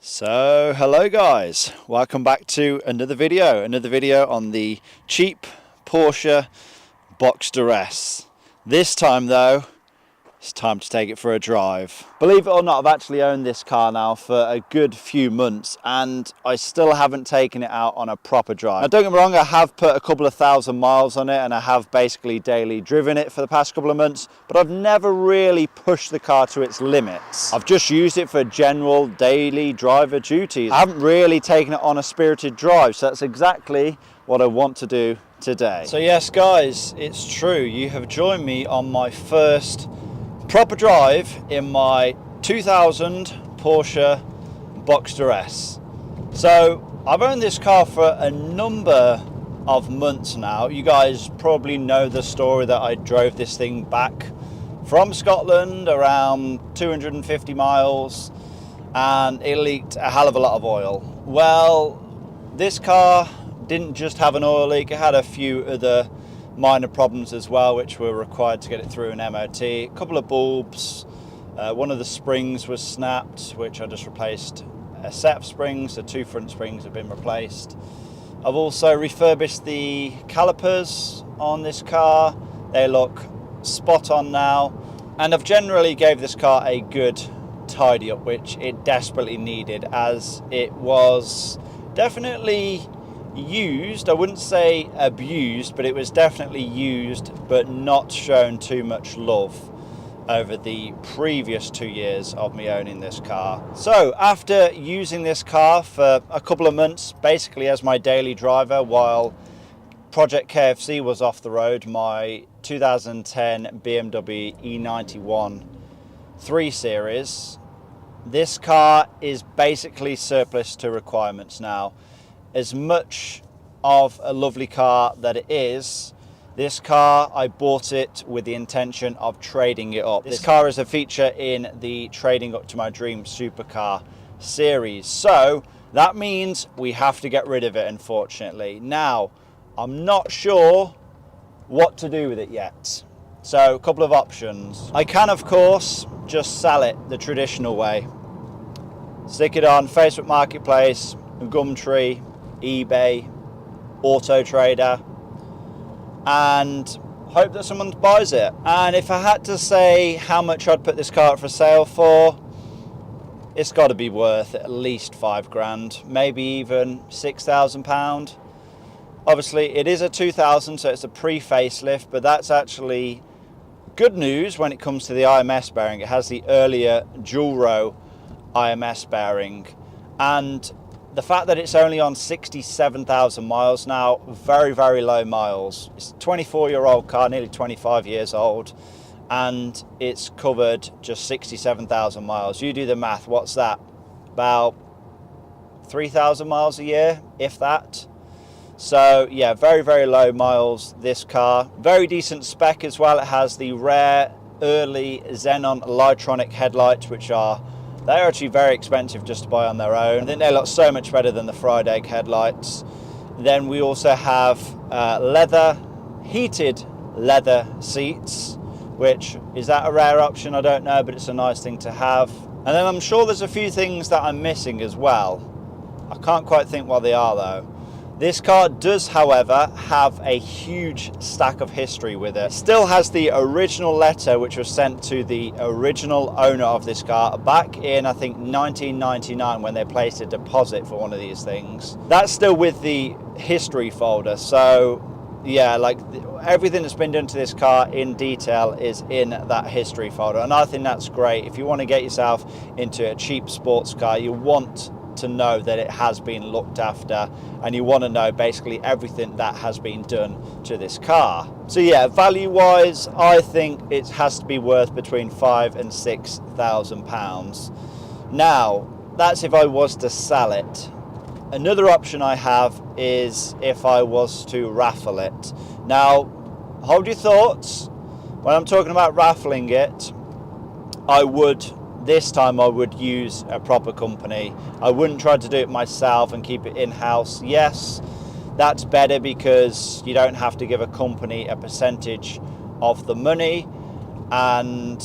So hello guys, welcome back to another video on the cheap Porsche Boxster S. This time though, it's time to take it for a drive. Believe it or not, I've actually owned this car now for a good few months and I still haven't taken it out on a proper drive. Now don't get me wrong, I have put a couple of thousand miles on it and I have basically daily driven it for the past couple of months, but I've never really pushed the car to its limits. I've just used it for general daily driver duties. I haven't really taken it on a spirited drive, so that's exactly what I want to do today. So yes guys, it's true, you have joined me on my first proper drive in my 2000 Porsche Boxster S. So I've owned this car for a number of months now. You guys probably know the story that I drove this thing back from Scotland around 250 miles and it leaked a hell of a lot of oil. Well, this car didn't just have an oil leak, it had a few other minor problems as well, which were required to get it through an MOT. A couple of bulbs, one of the springs was snapped, which I just replaced a set of springs. The two front springs have been replaced. I've also refurbished the calipers on this car. They look spot on now, and I've generally gave this car a good tidy up, which it desperately needed, as it was definitely used. I wouldn't say abused, but it was definitely used but not shown too much love over the previous 2 years of me owning this car. So after using this car for a couple of months basically as my daily driver while Project KFC was off the road, my 2010 BMW E91 3 Series, this car is basically surplus to requirements now. As much of a lovely car that it is, this car, I bought it with the intention of trading it up. This car is a feature in the Trading Up to My Dream Supercar series. So that means we have to get rid of it, unfortunately. Now, I'm not sure what to do with it yet. So a couple of options. I can, of course, just sell it the traditional way. Stick it on Facebook Marketplace, Gumtree, eBay, Auto Trader, and hope that someone buys it. And if I had to say how much I'd put this car up for sale for, it's got to be worth at least 5 grand, maybe even £6,000. Obviously it is a 2000, so it's a pre-facelift, but that's actually good news when it comes to the IMS bearing. It has the earlier dual row IMS bearing, and the fact that it's only on 67,000 miles now, very, very low miles. It's a 24-year-old car, nearly 25 years old, and it's covered just 67,000 miles. You do the math, what's that? About 3,000 miles a year, if that. So yeah, very, very low miles, this car. Very decent spec as well. It has the rare early xenon lightronic headlights, which are they're actually very expensive just to buy on their own. I think they look so much better than the fried egg headlights. Then we also have heated leather seats, which is that a rare option? I don't know, but it's a nice thing to have. And then I'm sure there's a few things that I'm missing as well. I can't quite think what they are though. This car does, however, have a huge stack of history with it. It still has the original letter which was sent to the original owner of this car back in, I think, 1999 when they placed a deposit for one of these things. That's still with the history folder. So yeah, like everything that's been done to this car in detail is in that history folder. And I think that's great. If you want to get yourself into a cheap sports car, you want to know that it has been looked after, and you want to know basically everything that has been done to this car. So yeah, value wise, I think it has to be worth between £5,000 and £6,000. Now, that's if I was to sell it. Another option I have is if I was to raffle it. Now, hold your thoughts. When I'm talking about raffling it, this time I would use a proper company. I wouldn't try to do it myself and keep it in-house. Yes, that's better because you don't have to give a company a percentage of the money, and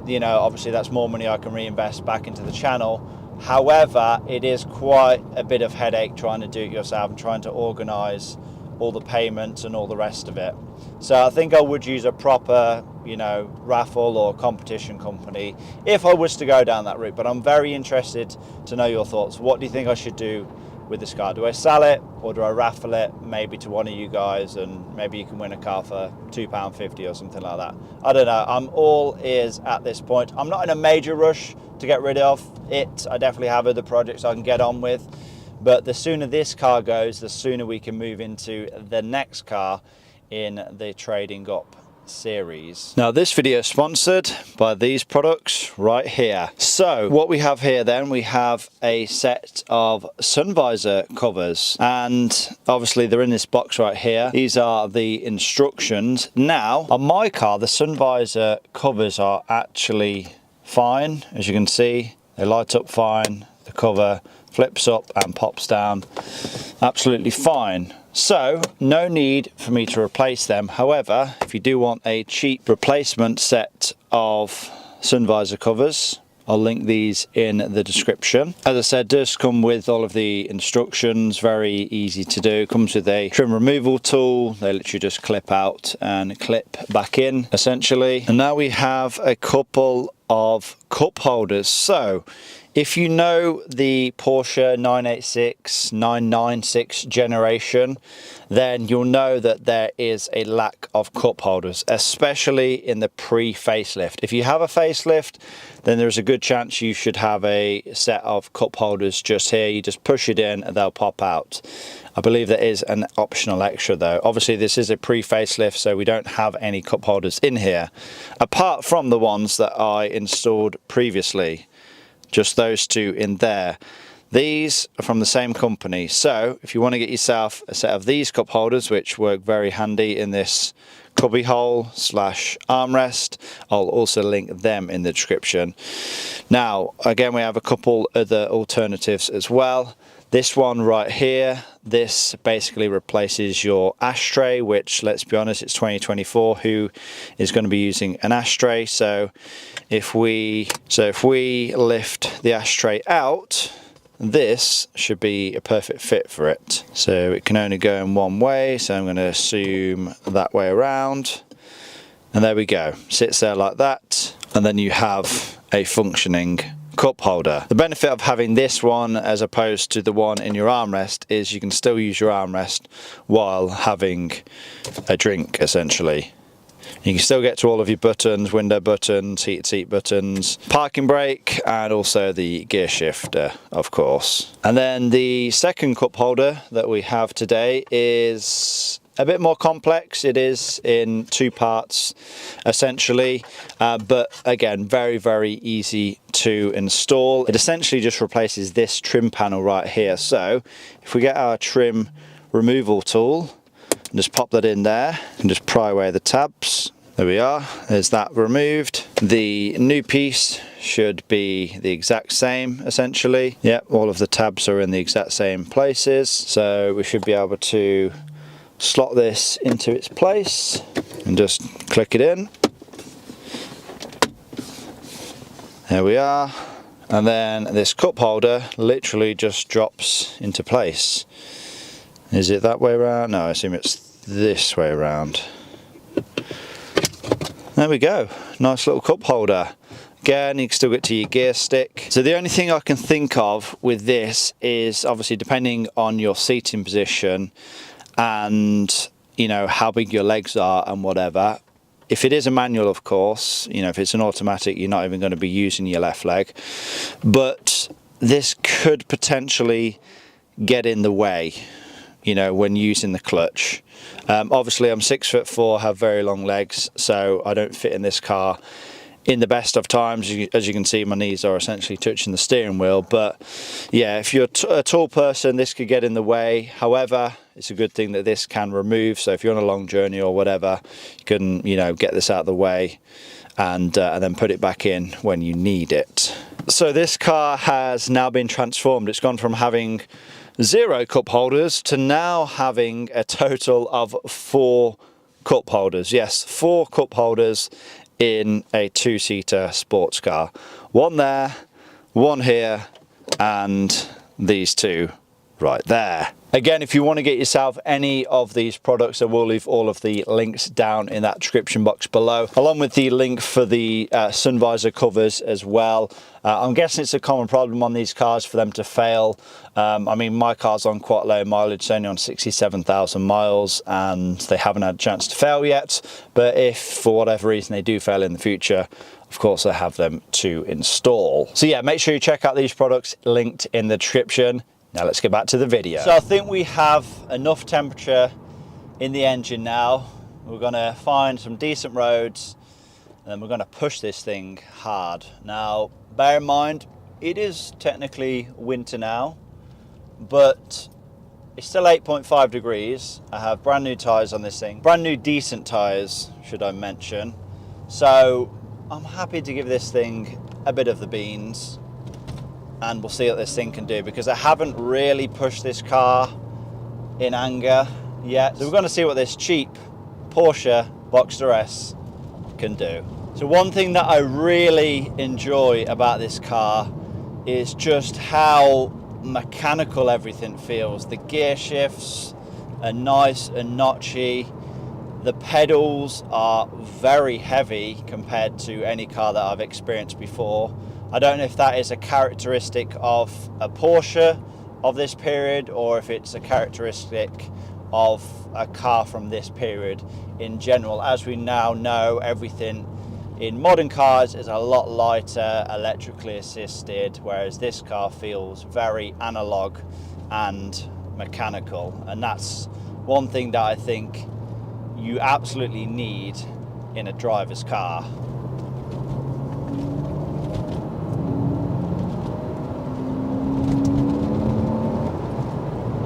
you know, obviously that's more money I can reinvest back into the channel. However, it is quite a bit of headache trying to do it yourself and trying to organise all the payments and all the rest of it. So I think I would use a proper, you know, raffle or competition company if I was to go down that route. But I'm very interested to know your thoughts. What do you think I should do with this car? Do I sell it or do I raffle it maybe to one of you guys, and maybe you can win a car for £2.50 or something like that? I don't know. I'm all ears at this point. I'm not in a major rush to get rid of it. I definitely have other projects I can get on with, but the sooner this car goes, the sooner we can move into the next car in the trading up series. Now this video is sponsored by these products right here. So what we have here then, we have a set of sun visor covers, and obviously they're in this box right here. These are the instructions. Now on my car, the sun visor covers are actually fine. As you can see, they light up fine. The cover flips up and pops down absolutely fine. So no need for me to replace them. However, if you do want a cheap replacement set of sun visor covers, I'll link these in the description. As I said, does come with all of the instructions, very easy to do. Comes with a trim removal tool. They literally just clip out and clip back in, essentially. And now we have a couple of cup holders. So if you know the Porsche 986, 996 generation, then you'll know that there is a lack of cup holders, especially in the pre-facelift. If you have a facelift, then there's a good chance you should have a set of cup holders just here. You just push it in and they'll pop out. I believe there is an optional extra though. Obviously this is a pre-facelift, so we don't have any cup holders in here, apart from the ones that I installed previously. Just those two in there. These are from the same company. So if you want to get yourself a set of these cup holders, which work very handy in this cubby hole / armrest, I'll also link them in the description. Now, again, we have a couple other alternatives as well. This one right here, this basically replaces your ashtray, which, let's be honest, it's 2024. Who is going to be using an ashtray? So if we lift the ashtray out, this should be a perfect fit for it. So it can only go in one way, so I'm going to assume that way around. And there we go, sits there like that. And then you have a functioning cup holder. The benefit of having this one as opposed to the one in your armrest is you can still use your armrest while having a drink, essentially. You can still get to all of your buttons, window buttons, heated seat buttons, parking brake, and also the gear shifter, of course. And then the second cup holder that we have today is a bit more complex. It is in two parts, essentially, but again, very, very easy to install. It essentially just replaces this trim panel right here. So if we get our trim removal tool, and just pop that in there and just pry away the tabs. There we are, there's that removed. The new piece should be the exact same, essentially. Yep, all of the tabs are in the exact same places. So we should be able to slot this into its place and just click it in. There we are. And then this cup holder literally just drops into place. Is it that way around? No, I assume it's this way around. There we go, nice little cup holder. Again, you can still get to your gear stick. So the only thing I can think of with this is obviously depending on your seating position and, you know, how big your legs are and whatever. If it is a manual, of course, you know, if it's an automatic, you're not even going to be using your left leg. But this could potentially get in the way, you know, when using the clutch. Obviously I'm 6'4", have very long legs, so I don't fit in this car in the best of times. As you can see, my knees are essentially touching the steering wheel. But yeah, if you're a tall person, this could get in the way. However, it's a good thing that this can remove, so if you're on a long journey or whatever, you can, you know, get this out of the way and then put it back in when you need it. So this car has now been transformed. It's gone from having 0 cup holders to now having a total of 4 cup holders. Yes, 4 cup holders in a 2-seater sports car. One there, one here, and these two right there. Again, if you want to get yourself any of these products, I will leave all of the links down in that description box below, along with the link for the sun visor covers as well. I'm guessing it's a common problem on these cars for them to fail. I mean, my car's on quite low mileage, it's only on 67,000 miles, and they haven't had a chance to fail yet. But if for whatever reason they do fail in the future, of course I have them to install. So yeah, make sure you check out these products linked in the description. Now let's get back to the video. So I think we have enough temperature in the engine now. We're gonna find some decent roads and then we're gonna push this thing hard. Now, bear in mind, it is technically winter now, but it's still 8.5 degrees. I have brand new tires on this thing. Brand new decent tires, should I mention. So I'm happy to give this thing a bit of the beans, and we'll see what this thing can do, because I haven't really pushed this car in anger yet. So we're going to see what this cheap Porsche Boxster S can do. So one thing that I really enjoy about this car is just how mechanical everything feels. The gear shifts are nice and notchy. The pedals are very heavy compared to any car that I've experienced before. I don't know if that is a characteristic of a Porsche of this period, or if it's a characteristic of a car from this period in general. As we now know, everything in modern cars is a lot lighter, electrically assisted, whereas this car feels very analog and mechanical. And that's one thing that I think you absolutely need in a driver's car.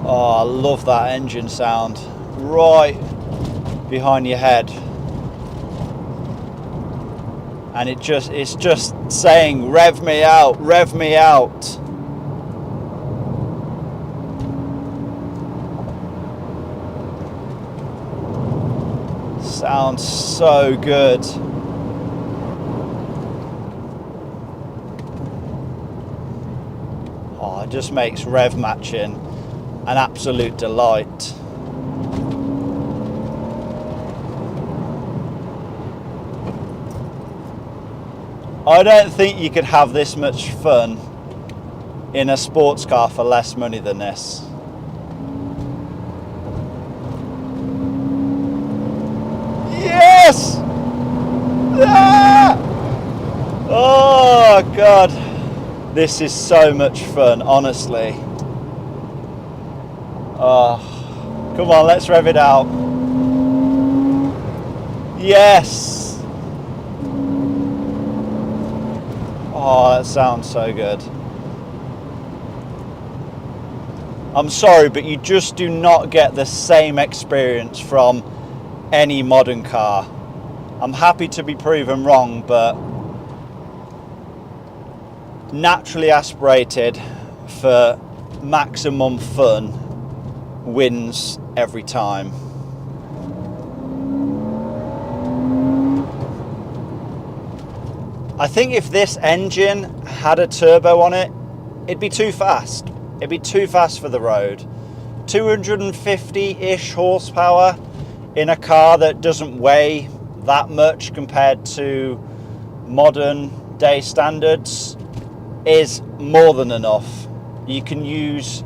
Oh, I love that engine sound right behind your head. And it's just saying, rev me out, rev me out. Sounds so good. Oh, it just makes rev matching an absolute delight. I don't think you could have this much fun in a sports car for less money than this. Yes! Ah! Oh God, this is so much fun, honestly. Oh, come on, let's rev it out. Yes! Oh, that sounds so good. I'm sorry, but you just do not get the same experience from any modern car. I'm happy to be proven wrong, but naturally aspirated for maximum fun wins every time. I think if this engine had a turbo on it, it'd be too fast. It'd be too fast for the road. 250-ish horsepower in a car that doesn't weigh that much compared to modern day standards is more than enough. You can use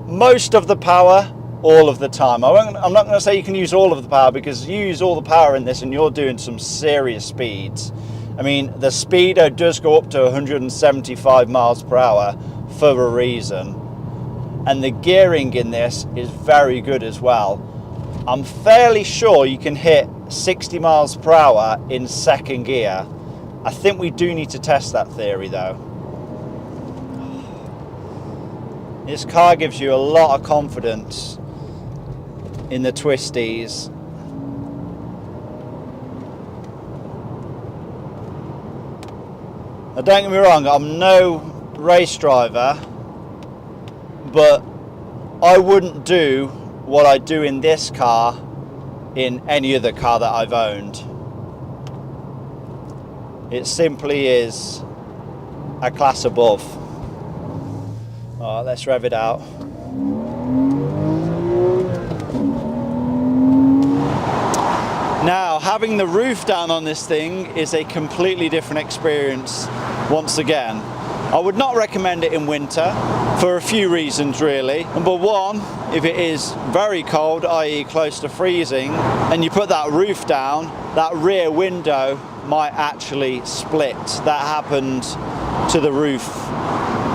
most of the power all of the time. I'm not going to say you can use all of the power, because you use all the power in this and you're doing some serious speeds. I mean, the speedo does go up to 175 miles per hour for a reason. And the gearing in this is very good as well. I'm fairly sure you can hit 60 miles per hour in second gear. I think we do need to test that theory though. This car gives you a lot of confidence in the twisties. Now don't get me wrong, I'm no race driver, but I wouldn't do what I do in this car in any other car that I've owned. It simply is a class above. All right, let's rev it out. Now, having the roof down on this thing is a completely different experience once again. I would not recommend it in winter for a few reasons really. Number one, if it is very cold, i.e. close to freezing, and you put that roof down, that rear window might actually split. That happened to the roof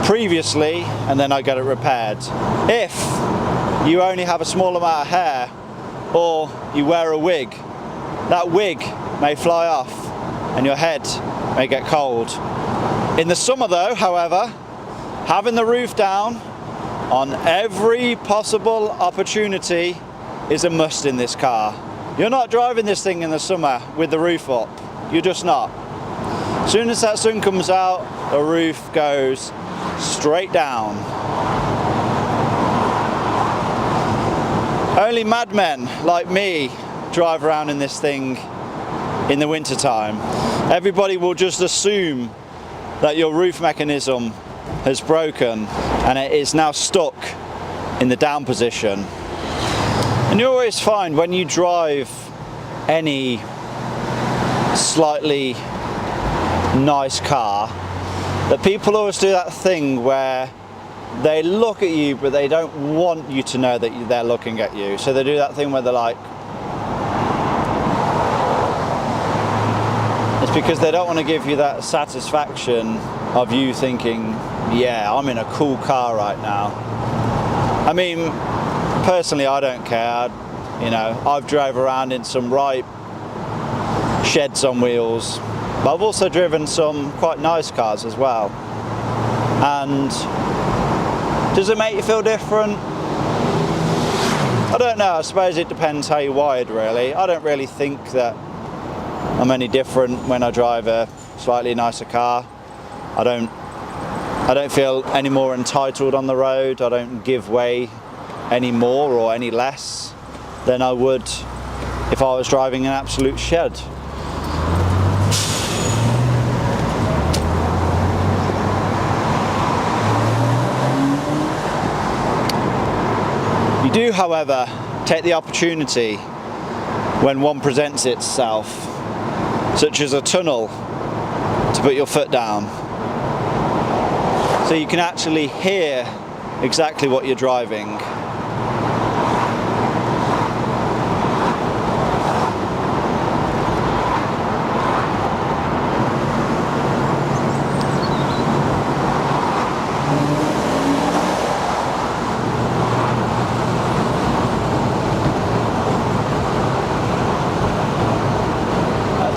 previously, and then I got it repaired. If you only have a small amount of hair, or you wear a wig, that wig may fly off and your head may get cold. In the summer though, however, having the roof down on every possible opportunity is a must in this car. You're not driving this thing in the summer with the roof up. You're just not. As soon as that sun comes out, the roof goes straight down. Only madmen like me drive around in this thing in the winter time. Everybody will just assume that your roof mechanism has broken and it is now stuck in the down position. And you always find when you drive any slightly nice car that people always do that thing where they look at you but they don't want you to know that they're looking at you. So they do that thing where they're like, it's because they don't want to give you that satisfaction of you thinking, yeah, I'm in a cool car right now. I mean, personally, I don't care. You know, I've drove around in some right sheds on wheels, but I've also driven some quite nice cars as well. And does it make you feel different? I don't know. I suppose it depends how you're wired, really. I don't really think that I'm any different when I drive a slightly nicer car. I don't feel any more entitled on the road. I don't give way any more or any less than I would if I was driving an absolute shed. You do, however, take the opportunity when one presents itself, such as a tunnel, to put your foot down. So you can actually hear exactly what you're driving.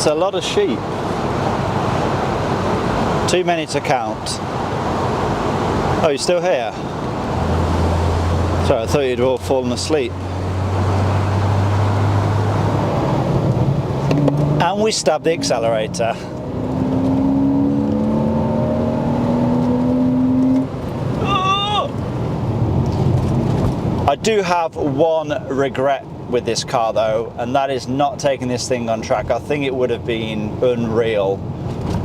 That's a lot of sheep. Too many to count. Oh, you're still here? Sorry, I thought you'd all fallen asleep. And we stabbed the accelerator. I do have one regret with this car though, and that is not taking this thing on track. I think it would have been unreal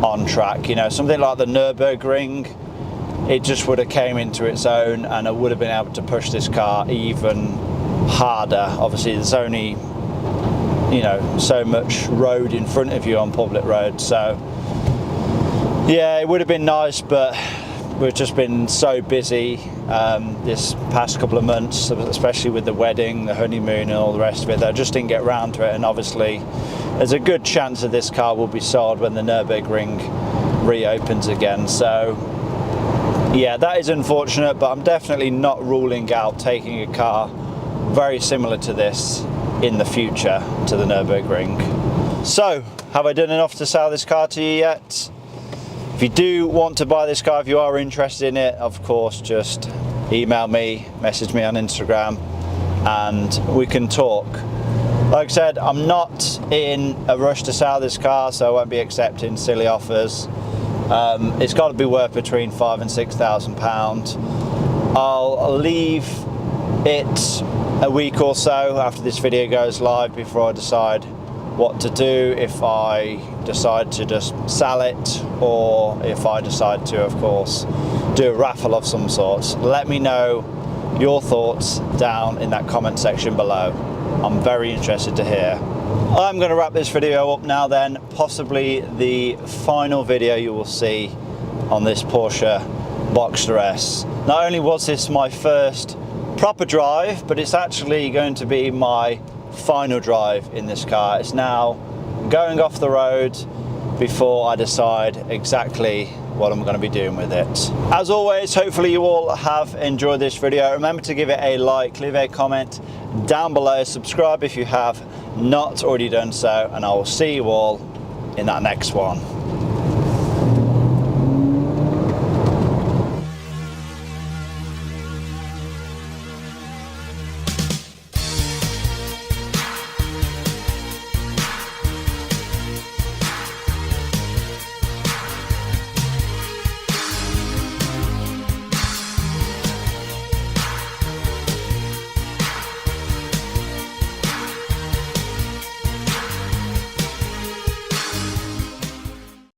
on track. You know, something like the Nürburgring, it just would have came into its own and I would have been able to push this car even harder. Obviously there's only, you know, so much road in front of you on public roads, so yeah, it would have been nice, but we've just been so busy this past couple of months, especially with the wedding, the honeymoon and all the rest of it, that I just didn't get around to it. And obviously there's a good chance that this car will be sold when the Nürburgring reopens again. So yeah, that is unfortunate, but I'm definitely not ruling out taking a car very similar to this in the future to the Nürburgring. So, have I done enough to sell this car to you yet? If you do want to buy this car, if you are interested in it, of course, just email me, message me on Instagram, and we can talk. Like I said, I'm not in a rush to sell this car, so I won't be accepting silly offers. It's got to be worth between £5,000 and £6,000. I'll leave it a week or so after this video goes live before I decide what to do, if I decide to just sell it or if I decide to, of course, do a raffle of some sorts. Let me know your thoughts down in that comment section below. I'm very interested to hear. I'm going to wrap this video up now then, possibly the final video you will see on this Porsche Boxster S. Not only was this my first proper drive, but it's actually going to be my final drive in this car. It's now going off the road before I decide exactly what I'm going to be doing with it. As always, hopefully you all have enjoyed this video. Remember to give it a like, leave a comment down below, subscribe if you have not already done so, and I will see you all in that next one.